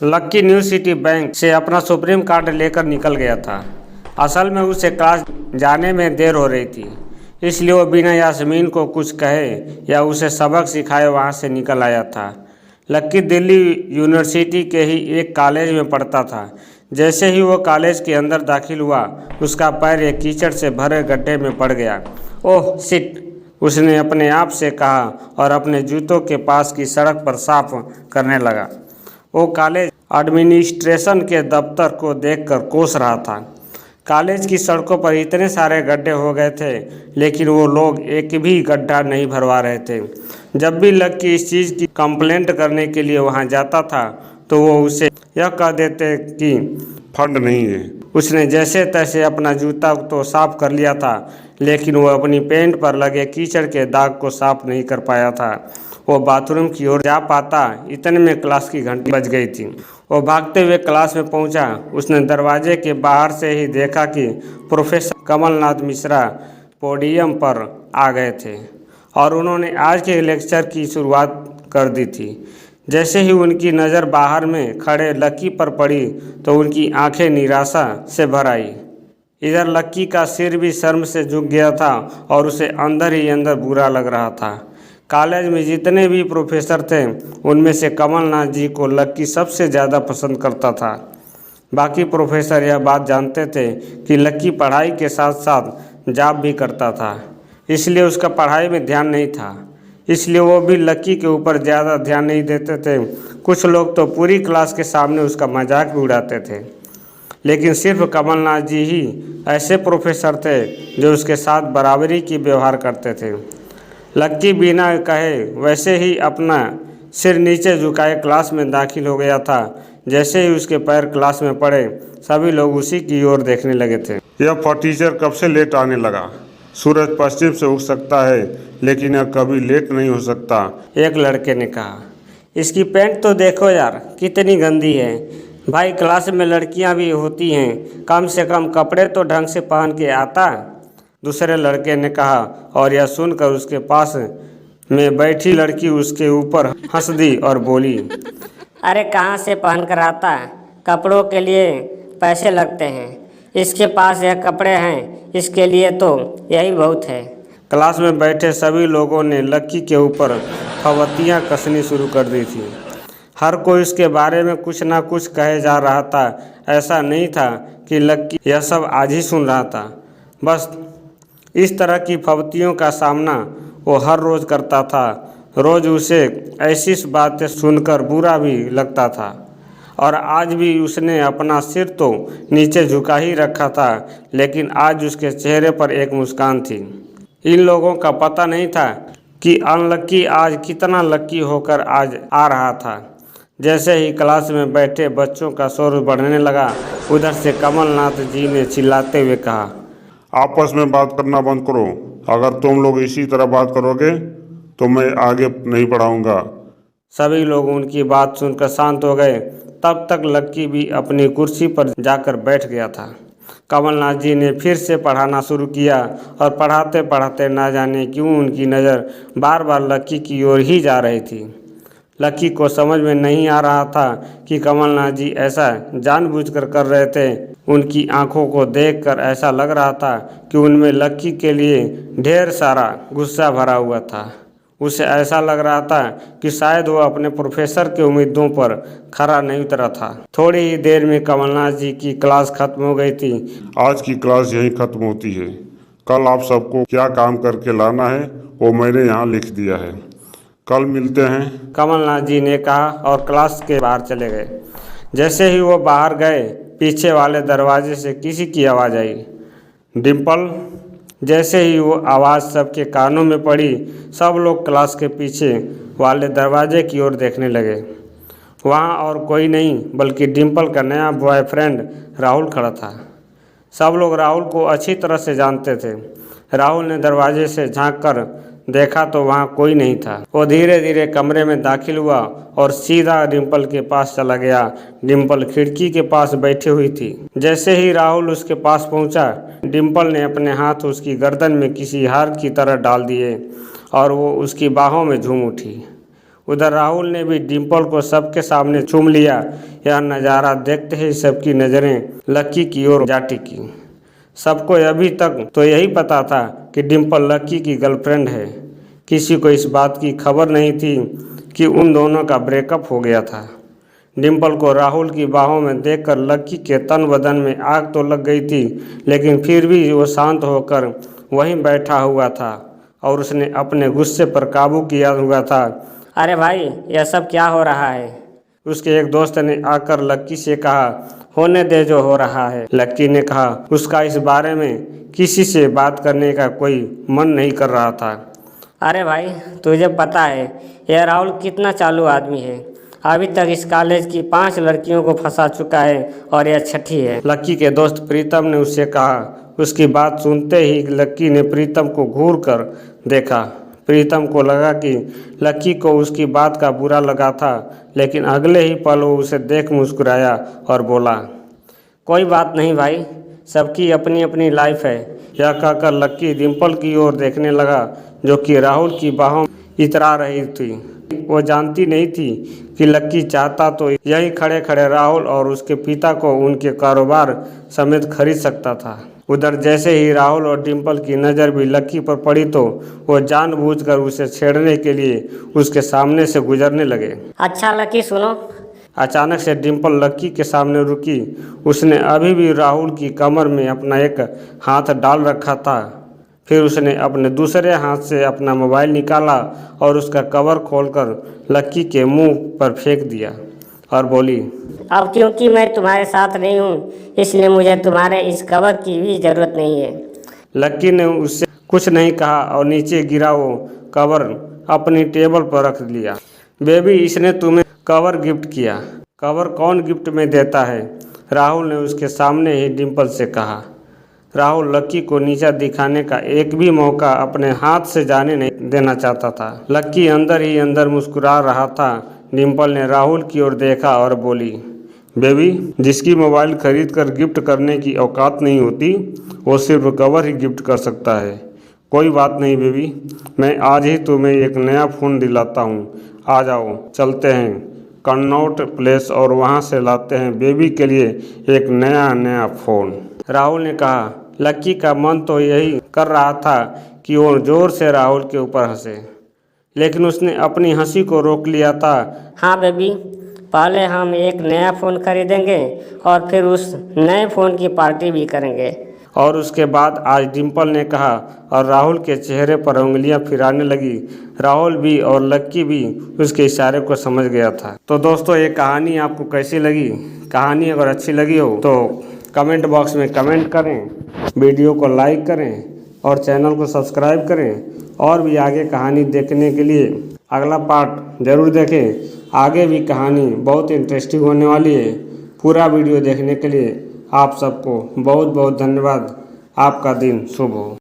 लक्की new city bank से अपना supreme card लेकर निकल गया था। असल में उसे क्लास जाने में देर हो रही थी, इसलिए वो बिना यास्मीन को कुछ कहे या उसे सबक सिखाए वहाँ से निकल आया था। लक्की दिल्ली यूनिवर्सिटी के ही एक कॉलेज में पढ़ता था। जैसे ही वो कॉलेज के अंदर दाखिल हुआ, उसका पैर एक कीचड़ से भरे गड्ढे में पड़ गया। ओह शिट, उसने अपने आप से कहा और अपने जूतों के पास की सड़क पर साफ करने लगा। वो कॉलेज एडमिनिस्ट्रेशन के दफ्तर को देखकर कोस रहा था। कॉलेज की सड़कों पर इतने सारे गड्ढे हो गए थे, लेकिन वो लोग एक भी गड्ढा नहीं भरवा रहे थे। जब भी लक्की इस चीज़ की कंप्लेंट करने के लिए वहां जाता था, तो वो उसे यह कह देते कि फंड नहीं है। उसने जैसे तैसे अपना जूता तो साफ कर लिया था, लेकिन वो अपनी पैंट पर लगे कीचड़ के दाग को साफ नहीं कर पाया था। वो बाथरूम की ओर जा पाता, इतने में क्लास की घंटी बज गई थी। वो भागते हुए क्लास में पहुंचा। उसने दरवाजे के बाहर से ही देखा कि प्रोफेसर कमलनाथ मिश्रा पोडियम पर आ गए थे और उन्होंने आज के लेक्चर की शुरुआत कर दी थी। जैसे ही उनकी नज़र बाहर में खड़े लक्की पर पड़ी, तो उनकी आंखें निराशा से भर आई। इधर लक्की का सिर भी शर्म से झुक गया था और उसे अंदर ही अंदर बुरा लग रहा था। कॉलेज में जितने भी प्रोफेसर थे, उनमें से कमलनाथ जी को लक्की सबसे ज़्यादा पसंद करता था। बाकी प्रोफेसर यह बात जानते थे कि लक्की पढ़ाई के साथ साथ जॉब भी करता था, इसलिए उसका पढ़ाई में ध्यान नहीं था। इसलिए वो भी लक्की के ऊपर ज़्यादा ध्यान नहीं देते थे। कुछ लोग तो पूरी क्लास के सामने उसका मजाक भी उड़ाते थे, लेकिन सिर्फ कमलनाथ जी ही ऐसे प्रोफेसर थे जो उसके साथ बराबरी की व्यवहार करते थे। लक्की बिना कहे वैसे ही अपना सिर नीचे झुकाए क्लास में दाखिल हो गया था। जैसे ही उसके पैर क्लास में पड़े, सभी लोग उसी की ओर देखने लगे थे। यह टीचर कब से लेट आने लगा? सूरज पश्चिम से उग सकता है, लेकिन यह कभी लेट नहीं हो सकता, एक लड़के ने कहा। इसकी पैंट तो देखो यार, कितनी गंदी है। भाई, क्लास में लड़कियां भी होती हैं, कम से कम कपड़े तो ढंग से पहन के आता। दूसरे लड़के ने कहा और यह सुनकर उसके पास में बैठी लड़की उसके ऊपर हंस दी और बोली, अरे कहाँ से पहन कर आता? कपड़ों के लिए पैसे लगते हैं, इसके पास यह कपड़े हैं, इसके लिए तो यही बहुत है। क्लास में बैठे सभी लोगों ने लक्की के ऊपर फवतियाँ कसनी शुरू कर दी थी। हर कोई उसके बारे में कुछ ना कुछ कहे जा रहा था। ऐसा नहीं था कि लक्की यह सब आज ही सुन रहा था। बस इस तरह की फवतियों का सामना वो हर रोज़ करता था। रोज़ उसे ऐसी बातें सुनकर बुरा भी लगता था, और आज भी उसने अपना सिर तो नीचे झुका ही रखा था, लेकिन आज उसके चेहरे पर एक मुस्कान थी। इन लोगों का पता नहीं था कि अनलक्की आज कितना लक्की होकर आज आ रहा था। जैसे ही क्लास में बैठे बच्चों का शोर बढ़ने लगा, उधर से कमलनाथ जी ने चिल्लाते हुए कहा, आपस में बात करना बंद करो। अगर तुम लोग इसी तरह बात करोगे तो मैं आगे नहीं पढ़ाऊंगा। सभी लोग उनकी बात सुनकर शांत हो गए। तब तक लक्की भी अपनी कुर्सी पर जाकर बैठ गया था। कमलनाथ जी ने फिर से पढ़ाना शुरू किया, और पढ़ाते पढ़ाते ना जाने क्यों उनकी नज़र बार बार लक्की की ओर ही जा रही थी। लक्की को समझ में नहीं आ रहा था कि कमलनाथ जी ऐसा जानबूझकर कर रहे थे। उनकी आंखों को देखकर ऐसा लग रहा था कि उनमें लक्की के लिए ढेर सारा गुस्सा भरा हुआ था। उसे ऐसा लग रहा था कि शायद वो अपने प्रोफेसर के उम्मीदों पर खरा नहीं उतरा था। थोड़ी ही देर में कमलनाथ जी की क्लास खत्म हो गई थी। आज की क्लास यहीं खत्म होती है। कल आप सबको क्या काम करके लाना है वो मैंने यहाँ लिख दिया है। कल मिलते हैं, कमलनाथ जी ने कहा और क्लास के बाहर चले गए। जैसे ही वो बाहर गए, पीछे वाले दरवाजे से किसी की आवाज़ आई, डिम्पल। जैसे ही वो आवाज़ सबके कानों में पड़ी, सब लोग क्लास के पीछे वाले दरवाजे की ओर देखने लगे। वहाँ और कोई नहीं बल्कि डिम्पल का नया बॉयफ्रेंड राहुल खड़ा था। सब लोग राहुल को अच्छी तरह से जानते थे। राहुल ने दरवाजे से झांक कर देखा तो वहाँ कोई नहीं था। वो धीरे धीरे कमरे में दाखिल हुआ और सीधा डिम्पल के पास चला गया। डिम्पल खिड़की के पास बैठी हुई थी। जैसे ही राहुल उसके पास पहुंचा, डिम्पल ने अपने हाथ उसकी गर्दन में किसी हार की तरह डाल दिए और वो उसकी बाहों में झूम उठी। उधर राहुल ने भी डिम्पल को सबके सामने चूम लिया। यह नज़ारा देखते ही सबकी नज़रें लक्की की ओर जा टिकी। सबको अभी तक तो यही पता था कि डिम्पल लक्की की गर्लफ्रेंड है। किसी को इस बात की खबर नहीं थी कि उन दोनों का ब्रेकअप हो गया था। डिम्पल को राहुल की बाहों में देखकर लक्की के तन बदन में आग तो लग गई थी, लेकिन फिर भी वो शांत होकर वहीं बैठा हुआ था और उसने अपने गुस्से पर काबू किया हुआ था। अरे भाई, यह सब क्या हो रहा है? उसके एक दोस्त ने आकर लक्की से कहा, होने दे जो हो रहा है। लक्की ने कहा उसका इस बारे में किसी से बात करने का कोई मन नहीं कर रहा था। अरे भाई, तुझे पता है यह राहुल कितना चालू आदमी है। अभी तक इस कॉलेज की 5 लड़कियों को फंसा चुका है और यह छठी है। लक्की के दोस्त प्रीतम ने उससे कहा। उसकी बात सुनते ही लक्की ने प्रीतम को घूर कर देखा। प्रीतम को लगा कि लक्की को उसकी बात का बुरा लगा था, लेकिन अगले ही पल वो उसे देख मुस्कुराया और बोला, कोई बात नहीं भाई, सबकी अपनी अपनी लाइफ है। यह कहकर लक्की डिम्पल की ओर देखने लगा, जो कि राहुल की बाहों इतरा रही थी। वो जानती नहीं थी कि लक्की चाहता तो यहीं खड़े खड़े राहुल और उसके पिता को उनके कारोबार समेत खरीद सकता था। उधर जैसे ही राहुल और डिम्पल की नज़र भी लक्की पर पड़ी तो वो जानबूझकर उसे छेड़ने के लिए उसके सामने से गुजरने लगे। अच्छा लक्की, सुनो। अचानक से डिम्पल लक्की के सामने रुकी। उसने अभी भी राहुल की कमर में अपना एक हाथ डाल रखा था। फिर उसने अपने दूसरे हाथ से अपना मोबाइल निकाला और उसका कवर खोलकर लक्की के मुंह पर फेंक दिया और बोली, अब क्योंकि मैं तुम्हारे साथ नहीं हूँ, इसलिए मुझे तुम्हारे इस कवर की भी ज़रूरत नहीं है। लक्की ने उससे कुछ नहीं कहा और नीचे गिरा वो कवर अपनी टेबल पर रख लिया। बेबी, इसने तुम्हें कवर गिफ्ट किया। कवर कौन गिफ्ट में देता है? राहुल ने उसके सामने ही डिम्पल से कहा। राहुल लक्की को नीचा दिखाने का एक भी मौका अपने हाथ से जाने नहीं देना चाहता था। लक्की अंदर ही अंदर मुस्कुरा रहा था। डिम्पल ने राहुल की ओर देखा और बोली, बेबी, जिसकी मोबाइल खरीद कर गिफ्ट करने की औकात नहीं होती, वो सिर्फ कवर ही गिफ्ट कर सकता है। कोई बात नहीं बेबी, मैं आज ही तुम्हें एक नया फ़ोन दिलाता हूँ। आ जाओ, चलते हैं कन्नौट प्लेस और वहाँ से लाते हैं बेबी के लिए एक नया फ़ोन। राहुल ने कहा। लक्की का मन तो यही कर रहा था कि वो ज़ोर से राहुल के ऊपर हंसे, लेकिन उसने अपनी हंसी को रोक लिया था। हाँ बेबी, पहले हम एक नया फ़ोन खरीदेंगे और फिर उस नए फ़ोन की पार्टी भी करेंगे। और उसके बाद आज डिम्पल ने कहा और राहुल के चेहरे पर उंगलियां फिराने लगी। राहुल भी और लक्की भी उसके इशारे को समझ गया था। तो दोस्तों, ये कहानी आपको कैसी लगी? कहानी अगर अच्छी लगी हो तो कमेंट बॉक्स में कमेंट करें, वीडियो को लाइक करें और चैनल को सब्सक्राइब करें। और भी आगे कहानी देखने के लिए अगला पार्ट ज़रूर देखें। आगे भी कहानी बहुत इंटरेस्टिंग होने वाली है। पूरा वीडियो देखने के लिए आप सबको बहुत बहुत धन्यवाद। आपका दिन शुभ हो।